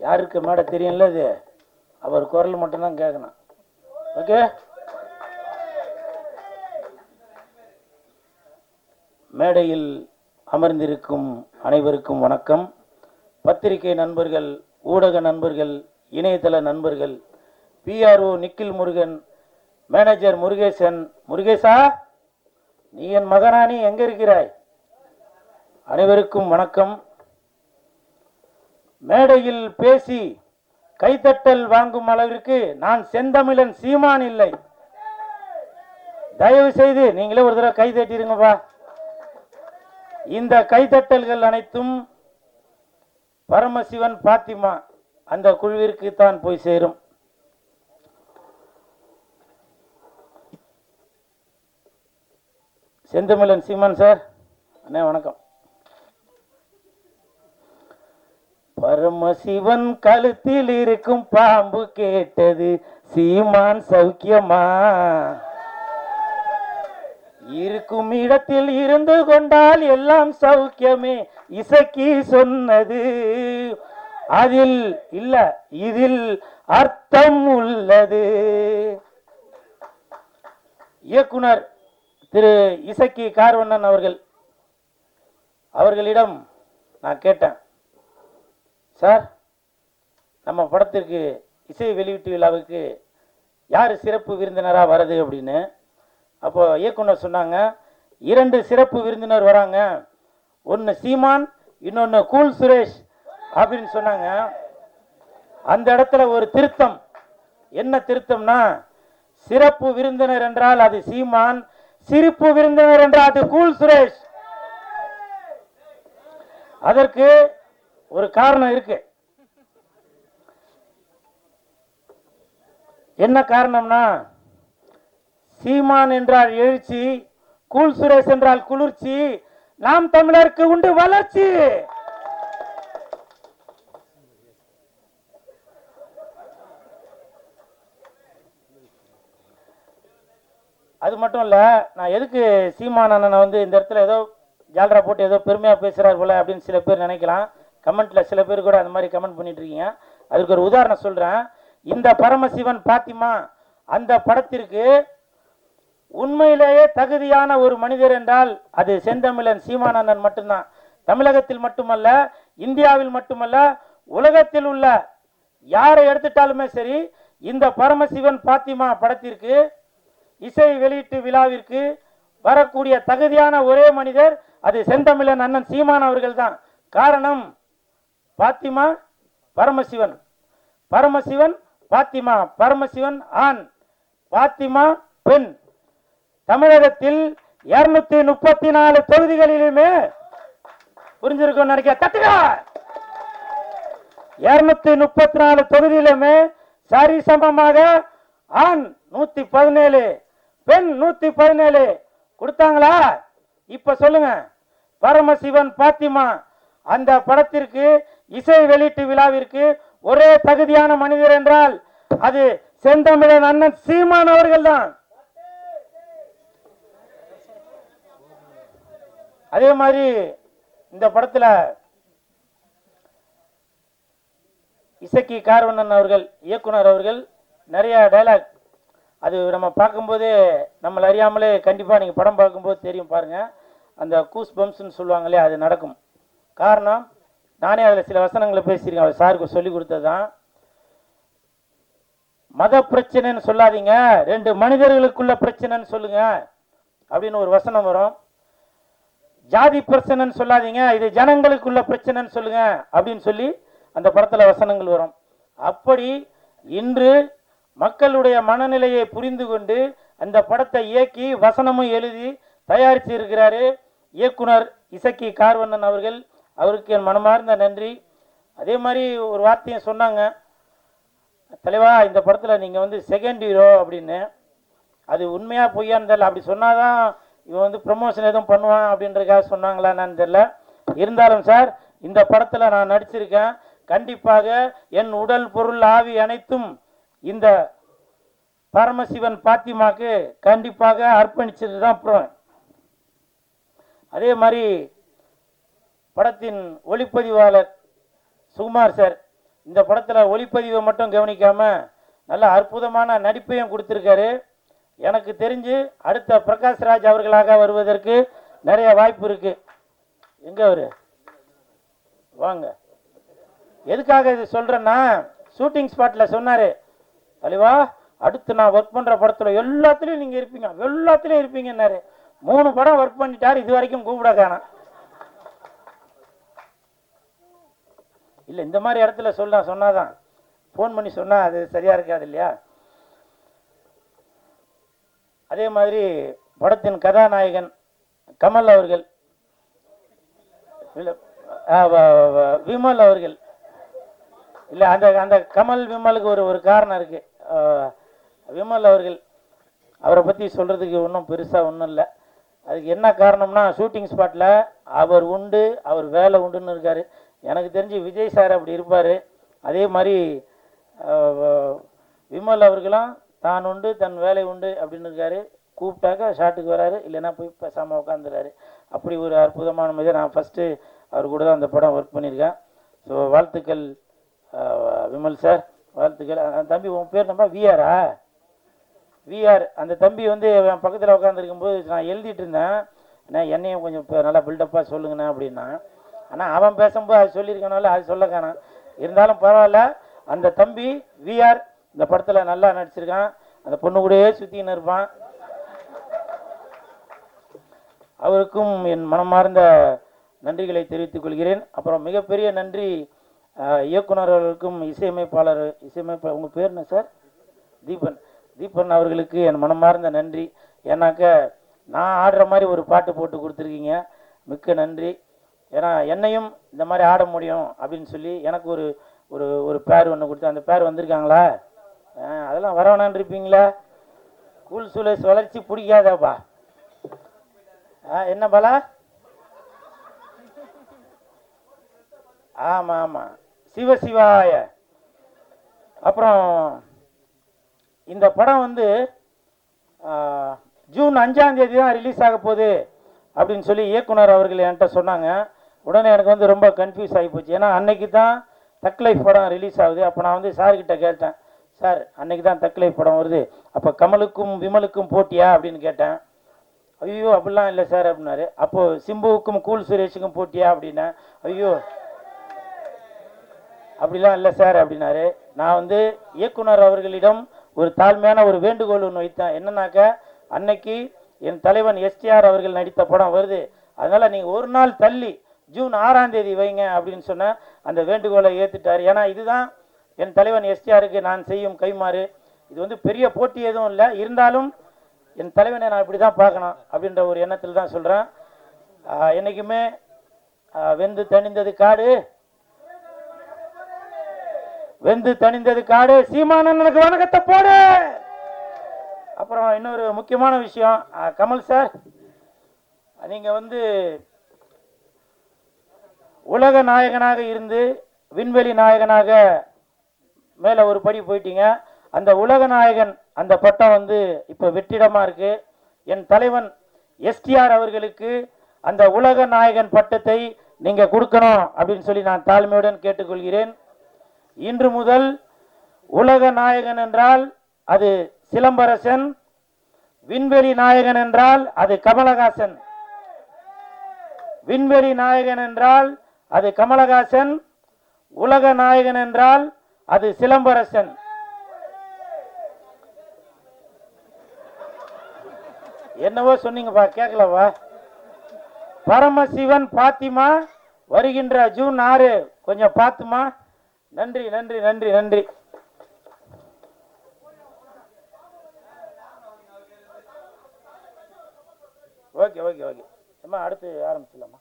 யாருக்கு மேடை தெரியும்ல, இது அவர் குரல் மட்டும்தான் கேட்கணும். ஓகே, மேடையில் அமர்ந்திருக்கும் அனைவருக்கும் வணக்கம். பத்திரிகை நண்பர்கள், ஊடக நண்பர்கள், இணையதள நண்பர்கள், பிஆர்ஓ நிக்கில் முருகன், மேனேஜர் முருகேசன். முருகேசா, நீ என் மகனானி, எங்க இருக்கிறாய்? அனைவருக்கும் வணக்கம். மேடையில் பேசி கைத்தட்டல் வாங்கும் அளவிற்கு நான் செந்தமிழன் சீமான் இல்லை. தயவு செய்து நீங்களே ஒரு தடவை கை தட்டிருங்கப்பா. இந்த கைத்தட்டல்கள் அனைத்தும் பரமசிவன் பாத்திமா அந்த குழுவிற்கு தான் போய் சேரும். செந்தமிழன் சீமான் சார், அண்ணே வணக்கம். பரமசிவன் கழுத்தில் இருக்கும் பாம்பு கேட்டது, சீமான் சௌக்கியமா? இருக்கும் இடத்தில் இருந்து கொண்டால் எல்லாம் சௌக்கியமே, இசக்கி சொன்னது. அதில் இல்ல, இதில் அர்த்தம் உள்ளது. இயக்குனர் திரு இசக்கி கார்வண்ணன் அவர்களிடம் நான் கேட்டேன், சார் நம்ம படத்திற்கு இசை வெளியீட்டு விழாவுக்கு யார் சிறப்பு விருந்தினராக வருது அப்படின்னு. அப்போ இயக்குனர் சொன்னாங்க, 2 சிறப்பு விருந்தினர் வராங்க, ஒன்று சீமான், இன்னொன்று கூல் சுரேஷ் அப்படின்னு சொன்னாங்க. அந்த இடத்துல ஒரு திருத்தம். என்ன திருத்தம்னா, சிறப்பு விருந்தினர் என்றால் அது சீமான், சிரிப்பு விருந்தினர் என்றால் அது கூல் சுரேஷ். அதற்கு ஒரு காரணம் இருக்கு. என்ன காரணம்னா, சீமான் என்றால் எழுச்சி, கூல் சுரேஷ் என்றால் குளிர்ச்சி, நாம் தமிழருக்கு உண்டு வளர்ச்சி. அது மட்டும் இல்ல, நான் எதுக்கு சீமான் அண்ணனை வந்து இந்த இடத்துல ஏதோ ஜால்ரா போட்டு ஏதோ பெருமையா பேசுறாரு போல அப்படின்னு சில பேர் நினைக்கலாம். கமெண்ட்ல சில பேர் கூட அந்த மாதிரி கமெண்ட் பண்ணிட்டு இருக்கீங்க. அதுக்கு ஒரு உதாரணம் சொல்றேன். இந்த பரமசிவன் பாத்திமா அந்த படத்திற்கு உண்மையிலேயே தகுதியான ஒரு மனிதர் என்றால் அது செந்தமிழன் சீமானந்தன் மட்டும்தான். தமிழகத்தில் மட்டுமல்ல, இந்தியாவில் மட்டுமல்ல, உலகத்தில் உள்ள யாரை எடுத்துட்டாலுமே சரி, இந்த பரமசிவன் பாத்திமா படத்திற்கு இசை வெளியீட்டு விழாவிற்கு வரக்கூடிய தகுதியான ஒரே மனிதர் அது செந்தமிழன் அண்ணன் சீமான் அவர்கள் தான். காரணம், பாத்திமா பரமசிவன், பரமசிவன் பாத்திமா, பரமசிவன் ஆண், பாத்திமா பெண். தமிழகத்தில் 234 தொகுதிகளிலுமே புரிஞ்சிருக்கும் நினைக்க தட்டுங்க. 234 தொகுதியிலுமே சரிசமமாக ஆண் 117, பெண் 117 கொடுத்தாங்களா? இப்ப சொல்லுங்க, பரமசிவன் பாத்திமா அந்த படத்திற்கு இசை வெளியீட்டு விழாவிற்கு ஒரே தகுதியான மனிதர் என்றால் அது செந்தமிழன் அண்ணன் சீமான் அவர்கள் தான். அதே மாதிரி இந்த படத்துல இசக்கி கார்வண்ணன் அவர்கள், இயக்குனர் அவர்கள் நிறைய டைலாக், அது நம்ம பார்க்கும்போதே நம்மளை அறியாமலே கண்டிப்பாக நீங்கள் படம் பார்க்கும்போது தெரியும் பாருங்க, அந்த கூஸ் பம்ப்ஸ்ன்னு சொல்லுவாங்களே அது நடக்கும். காரணம், நானே அதில் சில வசனங்களை பேசியிருக்கேன், அவர் சாருக்கு சொல்லி கொடுத்ததான். மத பிரச்சனைன்னு சொல்லாதீங்க, 2 மனிதர்களுக்குள்ள பிரச்சனைன்னு சொல்லுங்க அப்படின்னு ஒரு வசனம் வரும். ஜாதி பிரச்சனைன்னு சொல்லாதீங்க, இது ஜனங்களுக்குள்ள பிரச்சனைன்னு சொல்லுங்க அப்படின்னு சொல்லி அந்த படத்தில் வசனங்கள் வரும். அப்படி இன்று மக்களுடைய மனநிலையை புரிந்து கொண்டு அந்த படத்தை இயக்கி வசனமும் எழுதி தயாரித்து இருக்கிறாரு இயக்குனர் இசக்கி கார்வண்ணன் அவர்கள். அவருக்கு என் மனமார்ந்த நன்றி. அதே மாதிரி ஒரு வார்த்தையும் சொன்னாங்க, தலைவா இந்த படத்தில் நீங்கள் வந்து செகண்ட் ஹீரோ அப்படின்னு. அது உண்மையாக பொய்யான்னு தெரியல. அப்படி சொன்னாதான் இவன் வந்து ப்ரமோஷன் எதுவும் பண்ணுவான் அப்படின்றதுக்காக சொன்னாங்களா என்னன்னு தெரியல. இருந்தாலும் சார், இந்த படத்தில் நான் நடிச்சிருக்கேன். கண்டிப்பாக என் உடல் பொருள் ஆவி அனைத்தும் இந்த பரமசிவன் பாத்திமாக்கு கண்டிப்பாக அர்ப்பணிச்சுட்டு தான் போறேன். அதே மாதிரி படத்தின் ஒளிப்பதிவாளர் சுகுமார் சார், இந்த படத்தில் ஒளிப்பதிவை மட்டும் கவனிக்காமல் நல்ல அற்புதமான நடிப்பையும் கொடுத்துருக்காரு. எனக்கு தெரிஞ்சு அடுத்த பிரகாஷ்ராஜ் அவர்களாக வருவதற்கு நிறைய வாய்ப்பு இருக்கு. எங்க அவரு வாங்க. எதுக்காக இது சொல்றேன்னா, ஷூட்டிங் ஸ்பாட்டில் சொன்னாரு, தலைவா அடுத்து நான் ஒர்க் பண்ற படத்துல எல்லாத்துலயும் நீங்க இருப்பீங்க, எல்லாத்துலயும் இருப்பீங்கன்னாரு. 3 படம் ஒர்க் பண்ணிட்டாரு, இது வரைக்கும் கூப்பிட காணோம். இல்லை, இந்த மாதிரி இடத்துல சொன்னாதான், ஃபோன் பண்ணி சொன்னா அது சரியா இருக்காது இல்லையா. அதே மாதிரி படத்தின் கதாநாயகன் கமல் அவர்கள், விமல் அவர்கள், இல்லை அந்த அந்த கமல் விமலுக்கு ஒரு காரணம் இருக்கு. விமல் அவர்கள், அவரை பற்றி சொல்றதுக்கு ஒன்றும் பெருசாக ஒன்றும் இல்லை. அதுக்கு என்ன காரணம்னா, ஷூட்டிங் ஸ்பாட்டில் அவர் உண்டு, அவர் வேலை உண்டுன்னு இருக்காரு. எனக்கு தெரிஞ்சு விஜய் சார் அப்படி இருப்பார். அதே மாதிரி விமல் அவர்களும் தான் உண்டு தன் வேலை உண்டு அப்படின்னு இருக்காரு. கூப்பிட்டாக்க ஷாட்டுக்கு வராரு, இல்லைன்னா போய் பேசாமல் உட்காந்துறாரு. அப்படி ஒரு அற்புதமான மாதிரி நான் ஃபஸ்ட்டு அவர் கூட தான் அந்த படம் ஒர்க் பண்ணியிருக்கேன். ஸோ வாழ்த்துக்கள் விமல் சார், வாழ்த்துக்கள். அந்த தம்பி உன் பேர் நம்ம விஆரா? விஆர். அந்த தம்பி வந்து என் பக்கத்தில் உட்காந்துருக்கும்போது நான் எழுதிட்டு இருந்தேன், ஏன்னா என்னையும் கொஞ்சம் இப்போ நல்லா பில்டப்பாக சொல்லுங்கண்ணா அப்படின்னா. ஆனால் அவன் பேசும்போது அது சொல்லியிருக்கனால அது சொல்ல காணாம். இருந்தாலும் பரவாயில்ல, அந்த தம்பி விஆர் இந்த படத்தில் நல்லா நடிச்சிருக்கான். அந்த பொண்ணு கூடயே சுற்றின்னு இருப்பான். அவருக்கும் என் மனமார்ந்த நன்றிகளை தெரிவித்துக் கொள்கிறேன். அப்புறம் மிகப்பெரிய நன்றி இயக்குனர் அவர்களுக்கும் இசையமைப்பாளர் உங்கள் பேர் என்ன சார்? தீபன் அவர்களுக்கு என் மனமார்ந்த நன்றி. ஏன்னாக்க நான் ஆடுற மாதிரி ஒரு பாட்டு போட்டு கொடுத்துருக்கீங்க, மிக்க நன்றி. ஏன்னா என்னையும் இந்த மாதிரி ஆட முடியும் அப்படின்னு சொல்லி எனக்கு ஒரு ஒரு ஒரு பேர் ஒன்று கொடுத்து, அந்த பேர் வந்திருக்காங்களா? அதெல்லாம் வரவேணான்னு இருப்பீங்களா? கூல் சுலேஷ் வளர்ச்சி பிடிக்காதாப்பா? என்ன பலா? ஆமாம் ஆமாம், சிவசிவாய. அப்புறம் இந்த படம் வந்து ஜூன் 5ஆம் தேதி தான் ரிலீஸ் ஆக போகுது அப்படின்னு சொல்லி இயக்குனர் அவர்கள் என்கிட்ட சொன்னாங்க. உடனே எனக்கு வந்து ரொம்ப கன்ஃபியூஸ் ஆகி போச்சு. ஏன்னா அன்னைக்கு தான் தக் லைஃப் படம் ரிலீஸ் ஆகுது. அப்போ நான் வந்து சார்கிட்ட கேட்டேன், சார் அன்னைக்கு தான் தக் லைஃப் படம் வருது, அப்போ கமலுக்கும் விமலுக்கும் போட்டியா அப்படின்னு கேட்டேன். ஐயோ அப்படிலாம் இல்லை சார் அப்படின்னாரு. அப்போது சிம்புவுக்கும் கூல் சுரேஷுக்கும் போட்டியா அப்படின்னா, ஐயோ அப்படிலாம் இல்லை சார் அப்படின்னாரு. நான் வந்து இயக்குனர் அவர்களிடம் ஒரு தாழ்மையான ஒரு வேண்டுகோள் ஒன்று வைத்தேன். என்னன்னாக்க, அன்னைக்கு என் தலைவன் எஸ்டிஆர் அவர்கள் நடித்த படம் வருது, அதனால் நீங்கள் ஒரு நாள் தள்ளி ஜூன் 6ஆம் தேதி வைங்க அப்படின்னு சொன்ன அந்த வேண்டுகோளை ஏற்றுட்டார். ஏன்னா இதுதான் என் தலைவன் எஸ்டிஆருக்கு நான் செய்யும் கைமாறு. இது வந்து பெரிய போட்டி எதுவும் இல்லை, இருந்தாலும் என் தலைவனை நான் இப்படி தான் பார்க்கணும் அப்படின்ற ஒரு எண்ணத்தில் தான் சொல்கிறேன். என்றைக்குமே வெந்து தணிந்தது காடு, வெந்து தணிந்தது காடு, சீமானனுக்கு வணக்கத்தை போடு. அப்புறம் இன்னொரு முக்கியமான விஷயம், கமல் சார், நீங்க வந்து உலக நாயகனாக இருந்து விண்வெளி நாயகனாக மேல ஒரு படி போயிட்டீங்க. அந்த உலக நாயகன் அந்த பட்டம் வந்து இப்ப வெற்றிடமா இருக்கு. என் தலைவன் எஸ்டிஆர் அவர்களுக்கு அந்த உலக நாயகன் பட்டத்தை நீங்க கொடுக்கணும் அப்படின்னு சொல்லி நான் தாழ்மையுடன் கேட்டுக்கொள்கிறேன். இன்று முதல் உலக நாயகன் என்றால் அது சிலம்பரசன், விண்வெளி நாயகன் என்றால் அது கமலஹாசன். விண்வெளி நாயகன் என்றால் அது கமலஹாசன், உலக நாயகன் என்றால் அது சிலம்பரசன். என்னவோ சொன்னீங்கப்பா, கேட்கலவா? பரமசிவன் பாத்திமா வருகின்ற ஜூன் 6, கொஞ்சம் பார்த்துமா. நன்றி நன்றி நன்றி நன்றி. ஓகே ஓகே ஓகே அம்மா, அடுத்து ஆரம்பிச்சிடலாமா?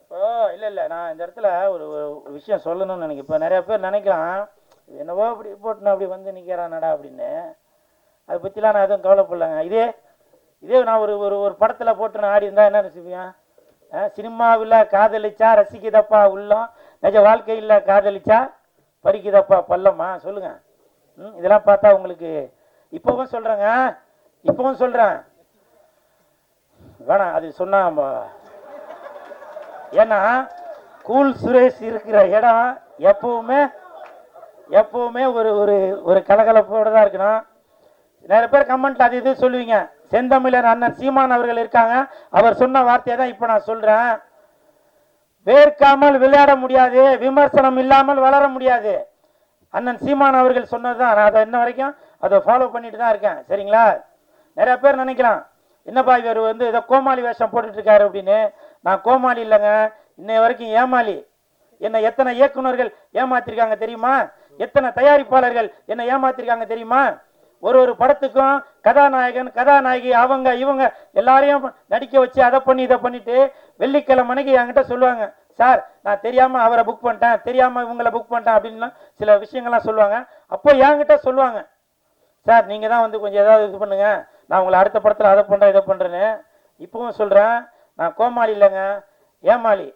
இப்போ இல்லை நான் இந்த இடத்துல ஒரு விஷயம் சொல்லணும்னு நினைக்கிறேன். இப்போ நிறைய பேர் நினைக்கிறான், என்னவோ அப்படி போட்டுனா அப்படி வந்து நிற்கிறானடா அப்படின்னு. அதை பற்றிலாம் நான் எதுவும் கவலைப்படலைங்க. இதே நான் ஒரு ஒரு படத்தில் போட்டு நான் ஆடி இருந்தால் என்ன ரசிப்பேன்? சினிமாவில் காதலிச்சா ரசிக்குதப்பா உள்ளம், நிஜ வாழ்க்கையில் காதலிச்சா பறிக்குதப்பா பள்ளமா? சொல்லுங்க. இதெல்லாம் பார்த்தா உங்களுக்கு இப்பவும் சொல்றேன் வேணாம் அது சொன்னா. ஏன்னா கூல் சுரேஷ் இருக்கிற இடம் எப்பவுமே எப்பவுமே ஒரு ஒரு ஒரு கலகலப்போட தான் இருக்கணும். நிறைய பேர் கமெண்ட்ல அது இது சொல்லுவீங்க. செந்தமிழர் அண்ணன் சீமான் அவர்கள் இருக்காங்க, அவர் சொன்ன வார்த்தையை தான் இப்ப நான் சொல்றேன். வேர்க்காமல் விளையாட முடியாது, விமர்சனம் இல்லாமல் வளர முடியாது. அண்ணன் சீமான் அவர்கள் சொன்னதுதான். நான் அதை இன்ன வரைக்கும் அதை ஃபாலோ பண்ணிட்டு தான் இருக்கேன். சரிங்களா? நிறைய பேர் நினைக்கலாம் என்னப்பா இவர் வந்து ஏதோ கோமாளி வேஷம் போட்டுட்டு இருக்காரு அப்படின்னு. நான் கோமாளி இல்லைங்க, இன்னை வரைக்கும் ஏமாளி. என்னை எத்தனை இயக்குநர்கள் ஏமாத்திருக்காங்க தெரியுமா? எத்தனை தயாரிப்பாளர்கள் என்னை ஏமாத்திருக்காங்க தெரியுமா? ஒரு ஒரு படத்துக்கும் கதாநாயகன் கதாநாயகி அவங்க இவங்க எல்லாரையும் நடிக்க வச்சு அதை பண்ணி இதை பண்ணிட்டு வெள்ளிக்கிழமைக்கு என்கிட்ட சொல்லுவாங்க, சார் நான் தெரியாம அவரை புக் பண்ணிட்டேன், தெரியாம இவங்களை புக் பண்ணிட்டேன் அப்படின்லாம் சில விஷயங்கள்லாம் சொல்லுவாங்க. அப்போ என்கிட்ட சொல்லுவாங்க, சார் நீங்க தான் வந்து கொஞ்சம் ஏதாவது இது பண்ணுங்க, நான் உங்களை அடுத்த படத்தில் அதை பண்றேன் இதை பண்றேன்னு. இப்பவும் சொல்றேன், நான் கோமாளி இல்லைங்க, ஏமாளி.